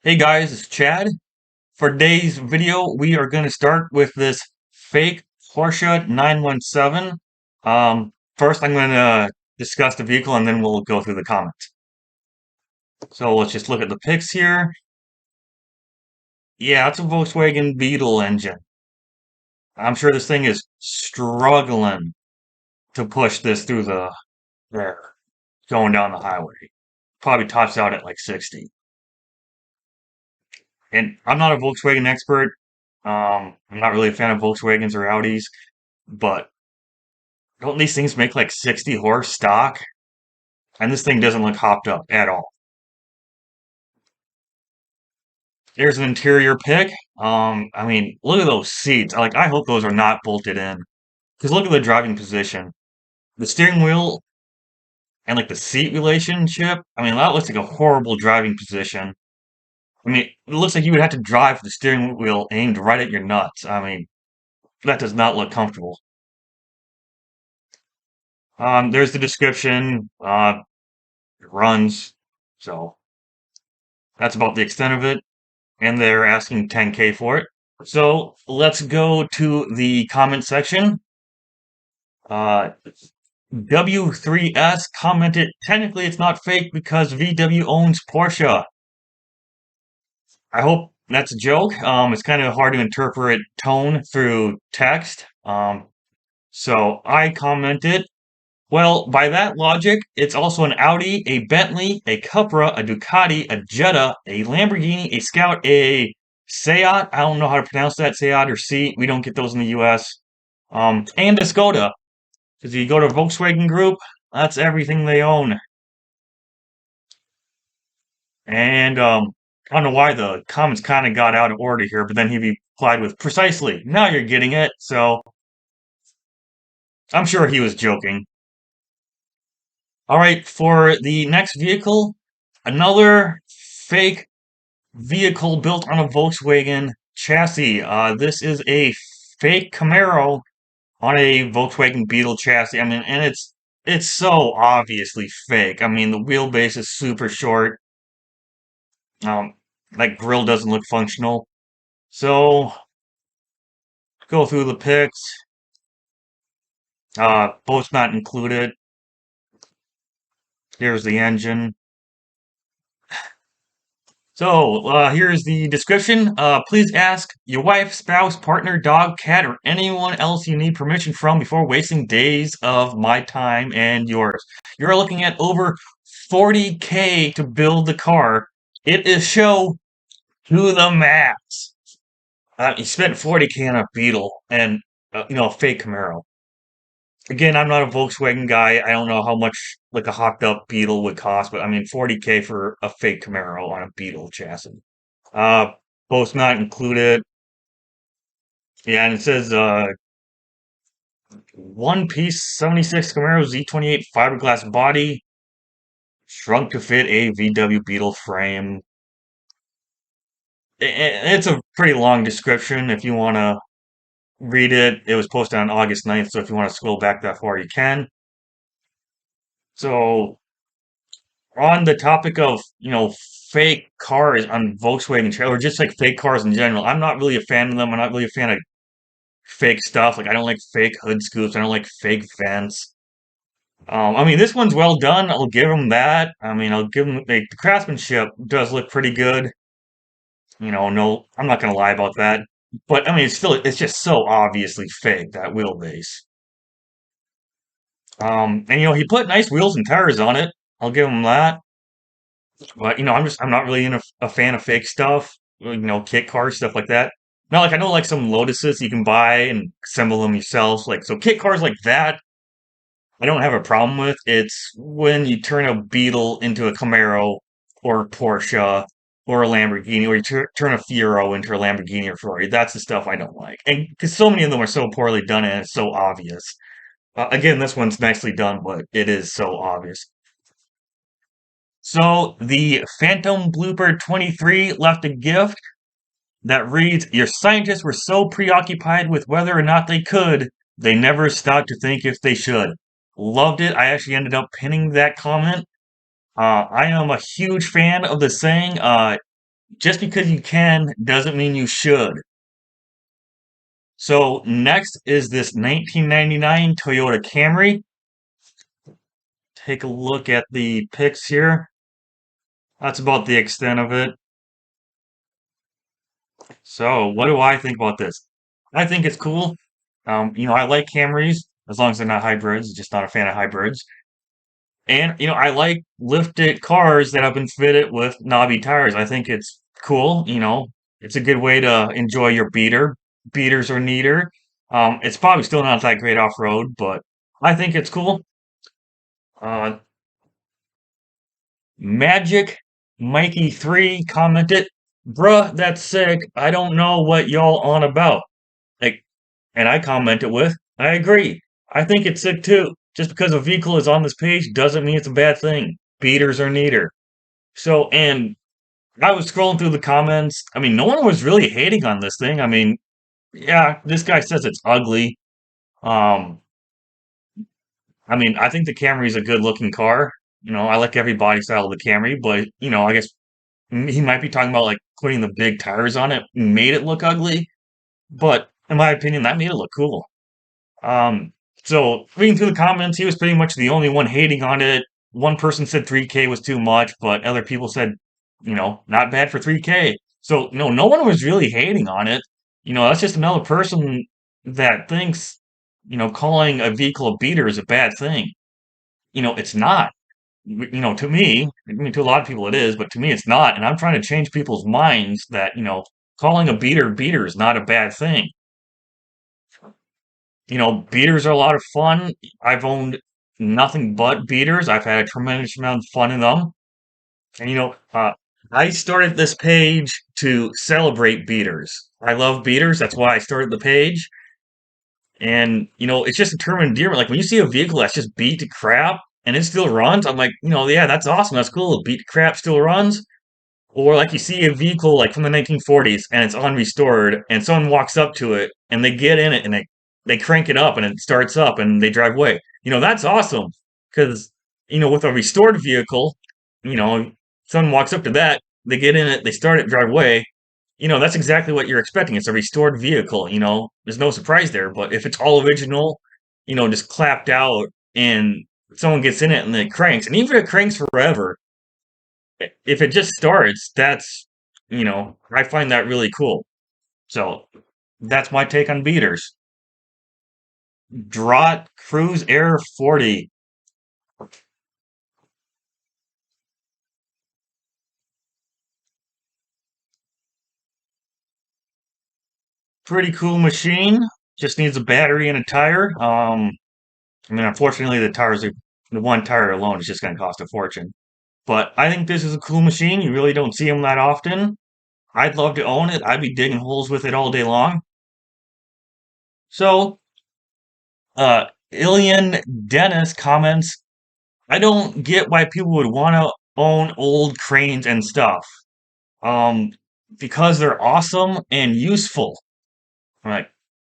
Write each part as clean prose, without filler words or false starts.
Hey guys, it's Chad. For today's video, we are going to start with this fake Porsche 917. First, I'm going to discuss the vehicle and then we'll go through the comments. So let's just look at the pics here. Yeah, it's a Volkswagen Beetle engine. I'm sure this thing is struggling to push this through the there, going down the highway. Probably tops out at like 60. And I'm not a Volkswagen expert. I'm not really a fan of Volkswagens or Audis, but don't these things make like 60 horse stock? And this thing doesn't look hopped up at all. There's an interior pic. I mean, look at those seats. I hope those are not bolted in. Because look at the driving position. The steering wheel and like the seat relationship. I mean, that looks like a horrible driving position. I mean, it looks like you would have to drive with the steering wheel aimed right at your nuts. I mean, that does not look comfortable. There's the description. It runs. So that's about the extent of it. And they're asking 10K for it. So let's go to the comment section. Uh, W3S commented, technically it's not fake because VW owns Porsche. I hope that's a joke. It's kind of hard to interpret tone through text. So I commented, well, by that logic, it's also an Audi, a Bentley, a Cupra, a Ducati, a Jetta, a Lamborghini, a Scout, a Seat. I don't know how to pronounce that, Seat or C. We don't get those in the US. And a Skoda. Because you go to Volkswagen Group, that's everything they own. And I don't know why the comments kind of got out of order here, but then he replied with precisely. Now you're getting it. So I'm sure he was joking. All right, for the next vehicle, another fake vehicle built on a Volkswagen chassis. This is a fake Camaro on a Volkswagen Beetle chassis. I mean, and it's so obviously fake. I mean, the wheelbase is super short. Um, that grill doesn't look functional. So go through the pics. Both not included. Here's the engine. So, here's the description. Please ask your wife, spouse, partner, dog, cat, or anyone else you need permission from before wasting days of my time and yours. You're looking at over 40K to build the car. It is show to the max. You spent 40K on a Beetle and, a fake Camaro. Again, I'm not a Volkswagen guy. I don't know how much like a hopped up Beetle would cost, but I mean 40K for a fake Camaro on a Beetle chassis. Uh, both not included. Yeah, and it says one piece 76 Camaro Z28 fiberglass body, shrunk to fit a VW Beetle frame. It's a pretty long description if you want to read it. It was posted on August 9th, so if you want to scroll back that far, you can. So on the topic of fake cars on Volkswagen or just like fake cars in general, I'm not really a fan of them. I'm not really a fan of fake stuff. Like I don't like fake hood scoops. I don't like fake vents. I mean this one's well done. I'll give them that. I mean I'll give them like, the craftsmanship does look pretty good. No, I'm not gonna lie about that. But I mean it's just so obviously fake that wheelbase. And he put nice wheels and tires on it. I'll give him that. But I'm not really a fan of fake stuff, kit cars, stuff like that. Now, like I know like some Lotuses you can buy and assemble them yourself. Like so kit cars like that, I don't have a problem with. It's when you turn a Beetle into a Camaro or a Porsche or a Lamborghini, or you turn a Fiero into a Lamborghini or Ferrari. That's the stuff I don't like. And because so many of them are so poorly done and it's so obvious. Again, this one's nicely done, but it is so obvious. So the Phantom Blooper 23 left a gift that reads, your scientists were so preoccupied with whether or not they could, they never stopped to think if they should. Loved it. I actually ended up pinning that comment. I am a huge fan of the saying, Just because you can doesn't mean you should. So next is this 1999 Toyota Camry. Take a look at the pics here. That's about the extent of it. So what do I think about this? I think it's cool. I like Camrys as long as they're not hybrids. Just not a fan of hybrids. And I like lifted cars that have been fitted with knobby tires. I think it's cool. It's a good way to enjoy your beater. Beaters are neater. It's probably still not that great off road, but I think it's cool. Uh, Magic Mikey 3 commented, "Bruh, that's sick. I don't know what y'all on about." Like, and I commented with, "I agree. I think it's sick too. Just because a vehicle is on this page doesn't mean it's a bad thing. Beaters are neater." So, and I was scrolling through the comments. I mean, no one was really hating on this thing. I mean, yeah, this guy says it's ugly. Um, I mean, I think the Camry is a good looking car. I like every body style of the Camry, but I guess he might be talking about like putting the big tires on it made it look ugly. But in my opinion, that made it look cool. Um, so reading through the comments, he was pretty much the only one hating on it. One person said 3K was too much, but other people said, not bad for 3K. So, no one was really hating on it. That's just another person that thinks, calling a vehicle a beater is a bad thing. It's not. To me, I mean, to a lot of people it is, but to me it's not. And I'm trying to change people's minds that, calling a beater is not a bad thing. Beaters are a lot of fun. I've owned nothing but beaters. I've had a tremendous amount of fun in them. And I started this page to celebrate beaters. I love beaters. That's why I started the page. And it's just a term of endearment. Like when you see a vehicle that's just beat to crap and it still runs, I'm like, yeah, that's awesome. That's cool. Beat to crap still runs. Or like you see a vehicle like from the 1940s and it's unrestored and someone walks up to it and they get in it and they crank it up and it starts up and they drive away. That's awesome because, with a restored vehicle, you know, someone walks up to that, they get in it, they start it, drive away. That's exactly what you're expecting. It's a restored vehicle, there's no surprise there. But if it's all original, just clapped out and someone gets in it and then it cranks, and even if it cranks forever, if it just starts, I find that really cool. So that's my take on beaters. Draught Cruise Air 40. Pretty cool machine. Just needs a battery and a tire. I mean, unfortunately, the one tire alone is just going to cost a fortune. But I think this is a cool machine. You really don't see them that often. I'd love to own it. I'd be digging holes with it all day long. So, Ilian Dennis comments, I don't get why people would want to own old cranes and stuff. Um, because they're awesome and useful. I'm like,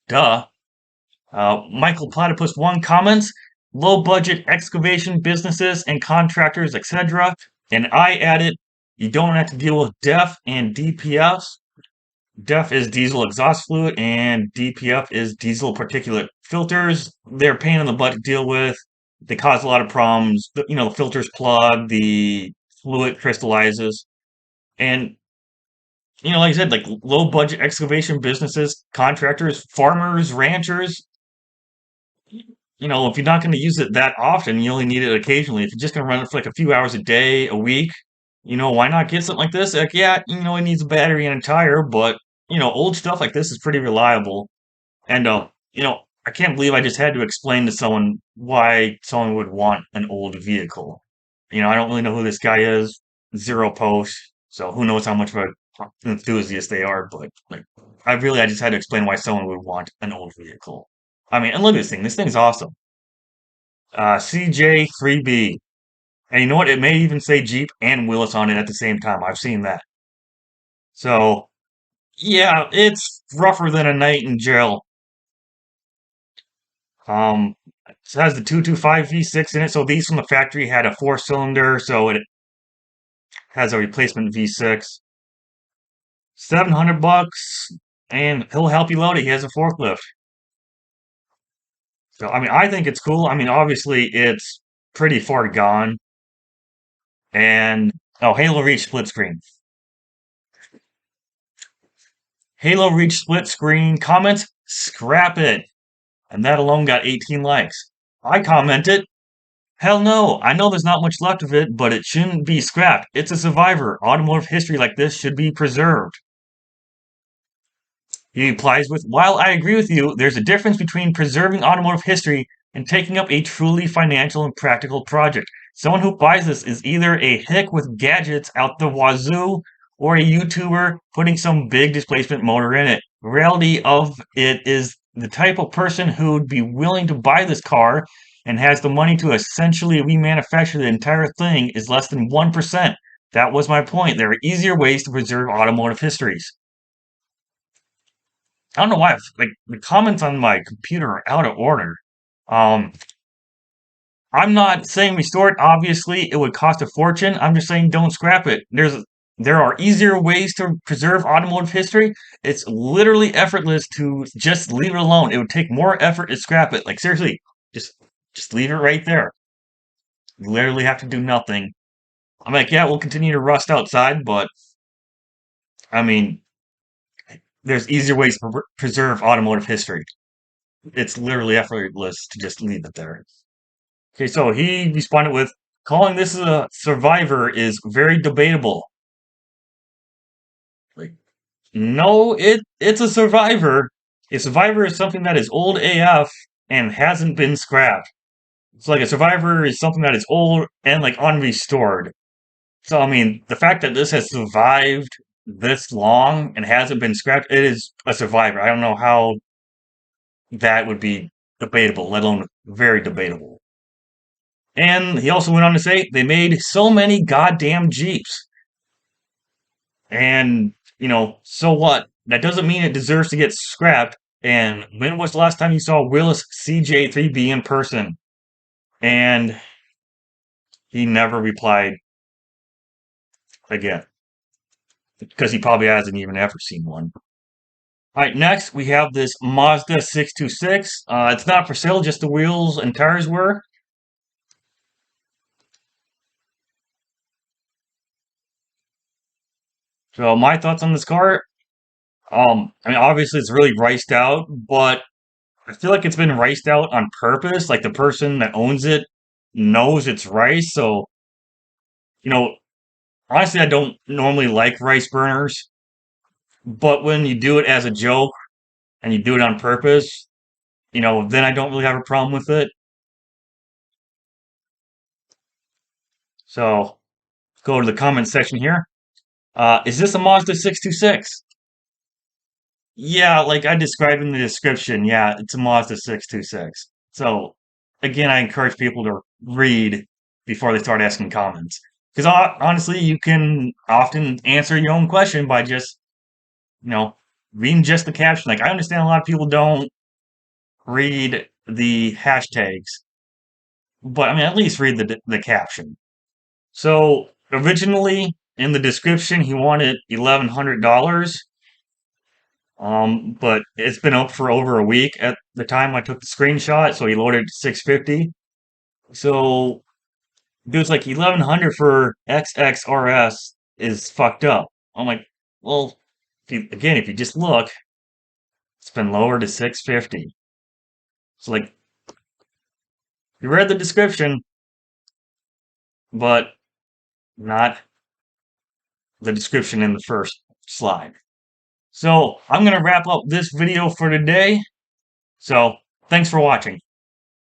duh. Michael Platypus 1 comments, low budget excavation businesses and contractors, etc. And I added, you don't have to deal with DEF and DPFs. DEF is diesel exhaust fluid and DPF is diesel particulate filters. They're a pain in the butt to deal with. They cause a lot of problems. The filters plug, the fluid crystallizes. And, like I said, like low budget excavation businesses, contractors, farmers, ranchers, if you're not going to use it that often, you only need it occasionally. If you're just going to run it for like a few hours a day, a week, why not get something like this? Like, yeah, it needs a battery and a tire, but, old stuff like this is pretty reliable. And, I can't believe I just had to explain to someone why someone would want an old vehicle. I don't really know who this guy is, zero post, so who knows how much of an enthusiast they are, but, like, I just had to explain why someone would want an old vehicle. I mean, and look at this thing. This thing's awesome. CJ3B. And you know what? It may even say Jeep and Willis on it at the same time. I've seen that. So, yeah, it's rougher than a night in jail. It has the 225 V6 in it. So these from the factory had a four-cylinder, so it has a replacement V6. $700, and he'll help you load it. He has a forklift. So, I mean, I think it's cool. I mean, obviously, it's pretty far gone. And, oh, Halo Reach split screen. Halo Reach split screen comments, scrap it. And that alone got 18 likes. I commented, hell no, I know there's not much left of it, but it shouldn't be scrapped. It's a survivor. Automotive history like this should be preserved. He replies with, while I agree with you, there's a difference between preserving automotive history and taking up a truly financial and practical project. Someone who buys this is either a hick with gadgets out the wazoo or a YouTuber putting some big displacement motor in it. The reality of it is the type of person who'd be willing to buy this car and has the money to essentially remanufacture the entire thing is less than 1%. That was my point. There are easier ways to preserve automotive histories. I don't know why, like the comments on my computer are out of order. Um, I'm not saying restore it. Obviously, it would cost a fortune. I'm just saying don't scrap it. There are easier ways to preserve automotive history. It's literally effortless to just leave it alone. It would take more effort to scrap it. Like seriously, just just leave it right there. You literally have to do nothing. I'm like, yeah, we'll continue to rust outside, but I mean, there's easier ways to preserve automotive history. It's literally effortless to just leave it there. Okay, so he responded with, calling this a survivor is very debatable. Like, no, it's a survivor. A survivor is something that is old AF and hasn't been scrapped. So like a survivor is something that is old and like unrestored. So I mean, the fact that this has survived this long and hasn't been scrapped, it is a survivor. I don't know how that would be debatable, let alone very debatable. And he also went on to say they made so many goddamn Jeeps. And, so what? That doesn't mean it deserves to get scrapped. And when was the last time you saw Willis CJ3B in person? And he never replied again because he probably hasn't even ever seen one. All right, next we have this Mazda 626. It's not for sale, just the wheels and tires were. So my thoughts on this car, I mean, obviously it's really riced out, but I feel like it's been riced out on purpose. Like the person that owns it knows it's rice. So, you know, honestly, I don't normally like rice burners, but when you do it as a joke and you do it on purpose, then I don't really have a problem with it. So, go to the comment section here. Is this a Mazda 626? Yeah, like I described in the description, yeah, it's a Mazda 626. So, again, I encourage people to read before they start asking comments. Because honestly, you can often answer your own question by just, you know, reading just the caption. Like, I understand a lot of people don't read the hashtags, but I mean, at least read the caption. So, originally in the description, he wanted $1,100. But it's been up for over a week at the time I took the screenshot, so he loaded it to 650. So, dude's like 1100 for XXRS is fucked up. I'm like, well, if you just look, it's been lowered to 650. So like, you read the description, but not the description in the first slide. So I'm gonna wrap up this video for today. So thanks for watching.